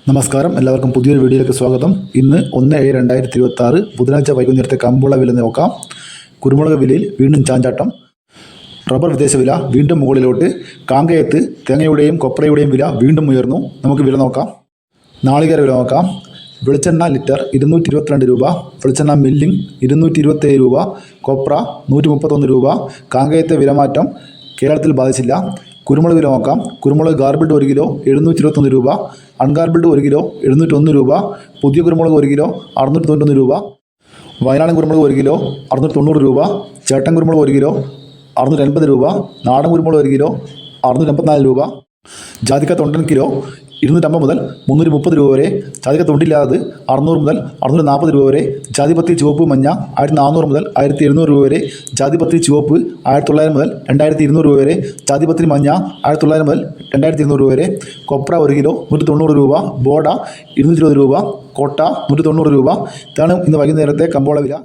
നമസ്കാരം, എല്ലാവർക്കും പുതിയൊരു വീഡിയോയിലേക്ക് സ്വാഗതം. ഇന്ന് 1/7/2026 ബുധനാഴ്ച വൈകുന്നേരത്തെ കമ്പോള വില നോക്കാം. കുരുമുളക് വിലയിൽ വീണ്ടും ചാഞ്ചാട്ടം. റബ്ബർ വിദേശ വില വീണ്ടും മുകളിലോട്ട്. കാങ്കയത്ത് തേങ്ങയുടെയും കൊപ്രയുടെയും വില വീണ്ടും ഉയർന്നു. നമുക്ക് വില നോക്കാം. നാളികേര വില നോക്കാം. വെളിച്ചെണ്ണ ലിറ്റർ 222 രൂപ, വെളിച്ചെണ്ണ മില്ലിംഗ് 227 രൂപ, കൊപ്ര 131 രൂപ. കാങ്കയത്തെ വിലമാറ്റം കേരളത്തിൽ ബാധിച്ചില്ല. കുരുമുളക് വില നോക്കാം. കുരുമുളക് ഗാർബിൾഡ് 1 കിലോ 721 രൂപ, അൺഗാർബിൾഡ് 1 കിലോ 701 രൂപ, പുതിയ കുരുമുളക് 1 കിലോ 691 രൂപ, വയനാടൻ കുരുമുളക് 1 കിലോ 690 രൂപ, ചേട്ടൻ കുരുമുളക് 1 കിലോ 680 രൂപ, നാടൻ കുരുമുളക് 1 കിലോ 684 രൂപ. ജാതിക്ക തൊണ്ടൻ കിലോ 250 മുതൽ 330 രൂപ വരെ. ജാതിക്ക തൊണ്ടില്ലാതെ 600 മുതൽ 640 രൂപ വരെ. ജാതിപത്രി ചുവപ്പ് മഞ്ഞ 1400 മുതൽ 1700 രൂപ വരെ. ജാതിപത്രി ചുവപ്പ് 1900 മുതൽ 2200 രൂപ വരെ. ജാതിപത്രി മഞ്ഞ 1900 മുതൽ 2200 രൂപ വരെ. കൊപ്ര 1 കിലോ 190 രൂപ, ബോഡ 220 രൂപ, കോട്ട 190 രൂപ. ഇതാണ് ഇന്ന് വൈകുന്നേരത്തെ കമ്പോള വില.